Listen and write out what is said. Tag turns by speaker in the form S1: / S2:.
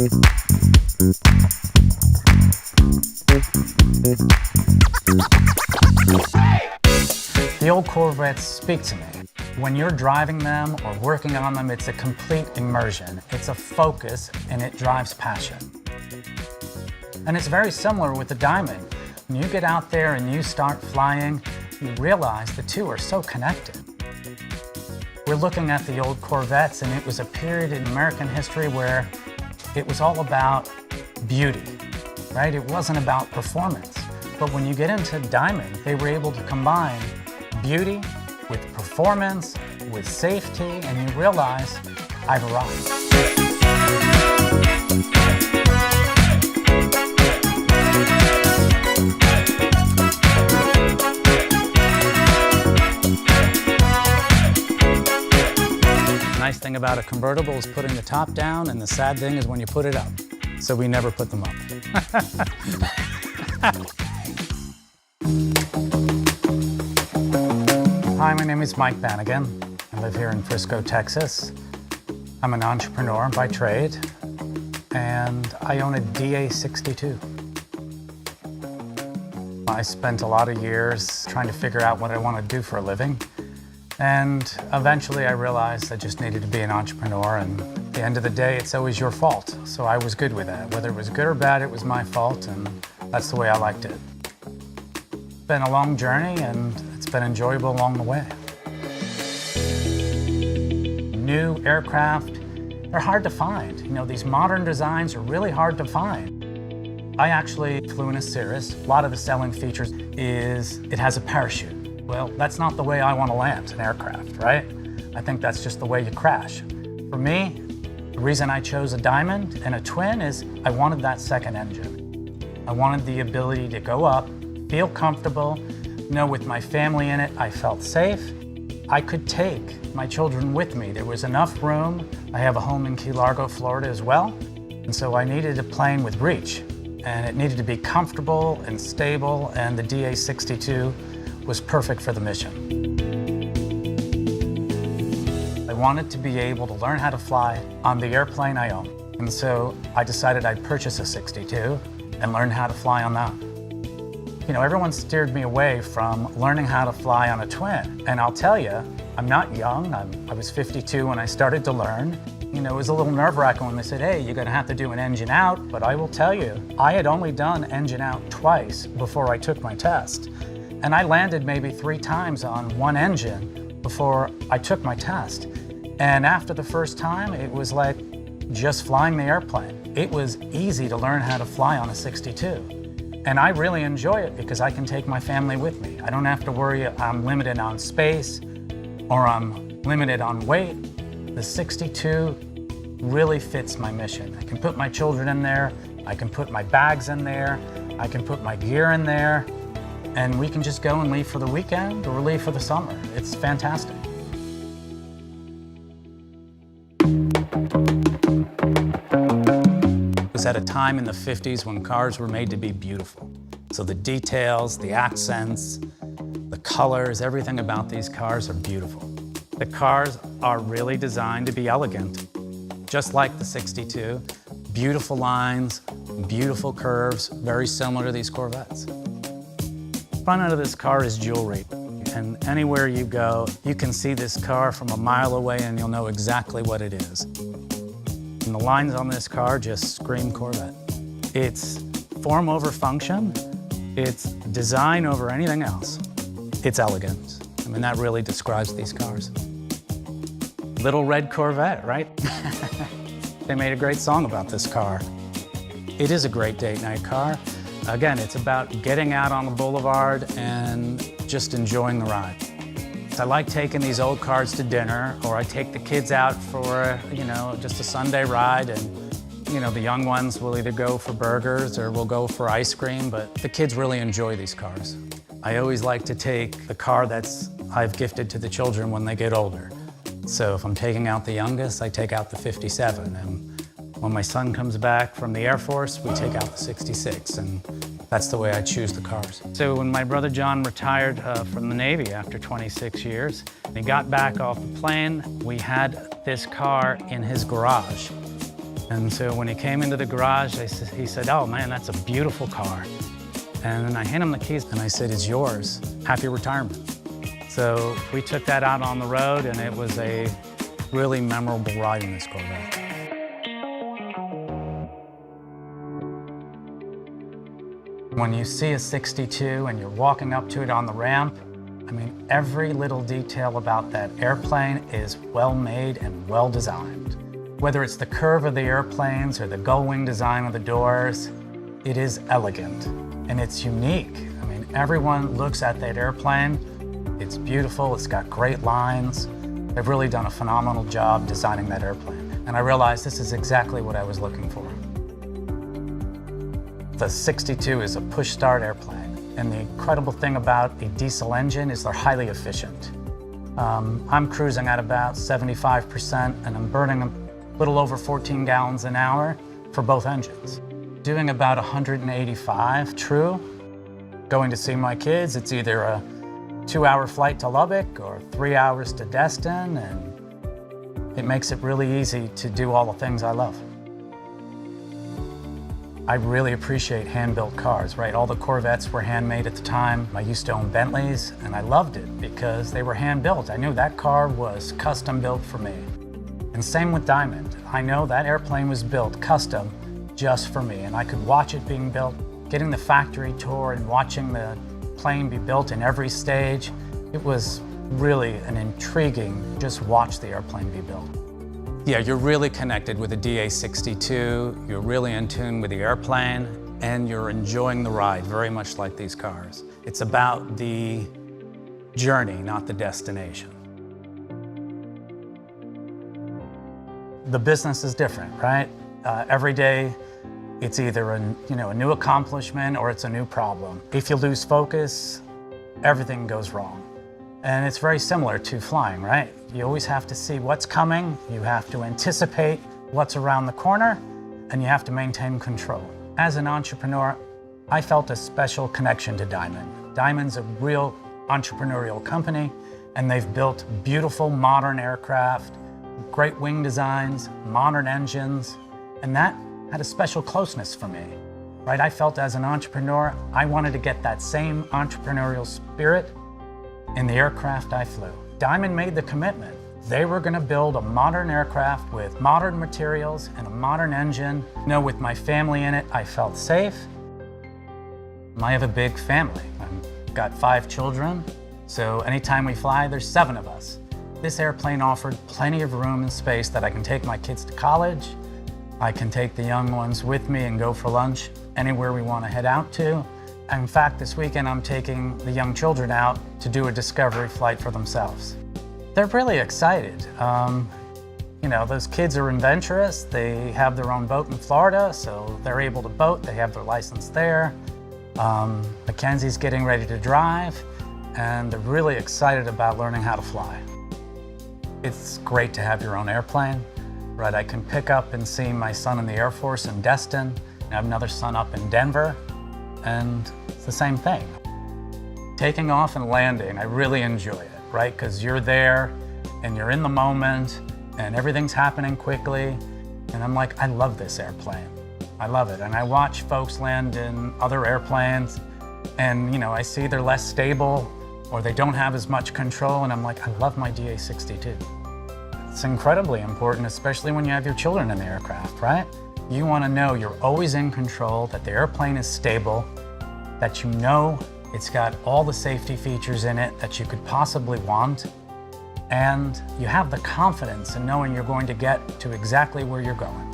S1: The old Corvettes speak to me. When you're driving them or working on them, it's a complete immersion. It's a focus and it drives passion. And it's very similar with the Diamond. When you get out there and you start flying, you realize the two are so connected. We're looking at the old Corvettes, and it was a period in American history where it was all about beauty, right? It wasn't about performance. But when you get into Diamond, they were able to combine beauty with performance, with safety, and you realize I've arrived. The nice thing about a convertible is putting the top down, and the sad thing is when you put it up. So we never put them up. Hi, my name is Mike Banigan. I live here in Frisco, Texas. I'm an entrepreneur by trade, and I own a DA62. I spent a lot of years trying to figure out what I want to do for a living, and eventually I realized I just needed to be an entrepreneur, and at the end of the day, it's always your fault. So I was good with that. Whether it was good or bad, it was my fault, and that's the way I liked it. It's been a long journey, and it's been enjoyable along the way. New aircraft, they're hard to find. You know, these modern designs are really hard to find. I actually flew in a Cirrus. A lot of the selling features is it has a parachute. Well, that's not the way I want to land an aircraft, right? I think that's just the way you crash. For me, the reason I chose a Diamond and a twin is I wanted that second engine. I wanted the ability to go up, feel comfortable, know with my family in it, I felt safe. I could take my children with me. There was enough room. I have a home in Key Largo, Florida as well. And so I needed a plane with reach. And it needed to be comfortable and stable, and the DA62 was perfect for the mission. I wanted to be able to learn how to fly on the airplane I own. And so I decided I'd purchase a 62 and learn how to fly on that. You know, everyone steered me away from learning how to fly on a twin. And I'll tell you, I'm not young. I was 52 when I started to learn. You know, it was a little nerve-wracking when they said, hey, you're gonna have to do an engine out. But I will tell you, I had only done engine out twice before I took my test. And I landed maybe 3 times on one engine before I took my test. And after the first time, it was like just flying the airplane. It was easy to learn how to fly on a 62. And I really enjoy it because I can take my family with me. I don't have to worry I'm limited on space or I'm limited on weight. The 62 really fits my mission. I can put my children in there, I can put my bags in there, I can put my gear in there, and we can just go and leave for the weekend or leave for the summer. It's fantastic. It was at a time in the 50s when cars were made to be beautiful. So the details, the accents, the colors, everything about these cars are beautiful. The cars are really designed to be elegant, just like the 62. Beautiful lines, beautiful curves, very similar to these Corvettes. The front end of this car is jewelry, and anywhere you go, you can see this car from a mile away and you'll know exactly what it is. And the lines on this car just scream Corvette. It's form over function, it's design over anything else. It's elegance. I mean, that really describes these cars. Little red Corvette, right? They made a great song about this car. It is a great date night car. Again, it's about getting out on the boulevard and just enjoying the ride. I like taking these old cars to dinner, or I take the kids out for, you know, just a Sunday ride, and, you know, the young ones will either go for burgers or we'll go for ice cream, but the kids really enjoy these cars. I always like to take the car I've gifted to the children when they get older. So if I'm taking out the youngest, I take out the 57. And when my son comes back from the Air Force, we take out the 66. And that's the way I choose the cars. So when my brother John retired from the Navy after 26 years, he got back off the plane, we had this car in his garage. And so when he came into the garage, he said, "Oh man, that's a beautiful car." And then I hand him the keys and I said, "It's yours. Happy retirement." So we took that out on the road, and it was a really memorable ride in this Corvette. When you see a 62 and you're walking up to it on the ramp, I mean, every little detail about that airplane is well made and well designed. Whether it's the curve of the airplanes or the gull wing design of the doors, it is elegant and it's unique. I mean, everyone looks at that airplane. It's beautiful, it's got great lines. They've really done a phenomenal job designing that airplane. And I realized this is exactly what I was looking for. The 62 is a push-start airplane. And the incredible thing about a diesel engine is they're highly efficient. I'm cruising at about 75% and I'm burning a little over 14 gallons an hour for both engines. Doing about 185 true. Going to see my kids, it's either a 2-hour flight to Lubbock or 3 hours to Destin, and it makes it really easy to do all the things I love. I really appreciate hand-built cars, right? All the Corvettes were handmade at the time. I used to own Bentleys, and I loved it because they were hand-built. I knew that car was custom-built for me. And same with Diamond. I know that airplane was built custom just for me, and I could watch it being built, getting the factory tour and watching the plane be built in every stage. It was really an intriguing, just watch the airplane be built. Yeah, you're really connected with the DA62, you're really in tune with the airplane, and you're enjoying the ride, very much like these cars. It's about the journey, not the destination. The business is different, right? Every day, it's either a new accomplishment or it's a new problem. If you lose focus, everything goes wrong. And it's very similar to flying, right? You always have to see what's coming, you have to anticipate what's around the corner, and you have to maintain control. As an entrepreneur, I felt a special connection to Diamond. Diamond's a real entrepreneurial company, and they've built beautiful modern aircraft, great wing designs, modern engines, and that had a special closeness for me, right? I felt as an entrepreneur, I wanted to get that same entrepreneurial spirit in the aircraft I flew. Diamond made the commitment. They were gonna build a modern aircraft with modern materials and a modern engine. You know, with my family in it, I felt safe. I have a big family. I've got 5 children, so anytime we fly, there's 7 of us. This airplane offered plenty of room and space that I can take my kids to college. I can take the young ones with me and go for lunch anywhere we want to head out to. In fact, this weekend I'm taking the young children out to do a discovery flight for themselves. They're really excited. You know, those kids are adventurous. They have their own boat in Florida, so they're able to boat. They have their license there. Mackenzie's getting ready to drive, and they're really excited about learning how to fly. It's great to have your own airplane, right? I can pick up and see my son in the Air Force in Destin. I have another son up in Denver, and it's the same thing. Taking off and landing, I really enjoy it, right? Because you're there and you're in the moment and everything's happening quickly. And I'm like, I love this airplane. I love it. And I watch folks land in other airplanes and, you know, I see they're less stable or they don't have as much control. And I'm like, I love my DA62. It's incredibly important, especially when you have your children in the aircraft, right? You want to know you're always in control, that the airplane is stable, that you know it's got all the safety features in it that you could possibly want, and you have the confidence in knowing you're going to get to exactly where you're going.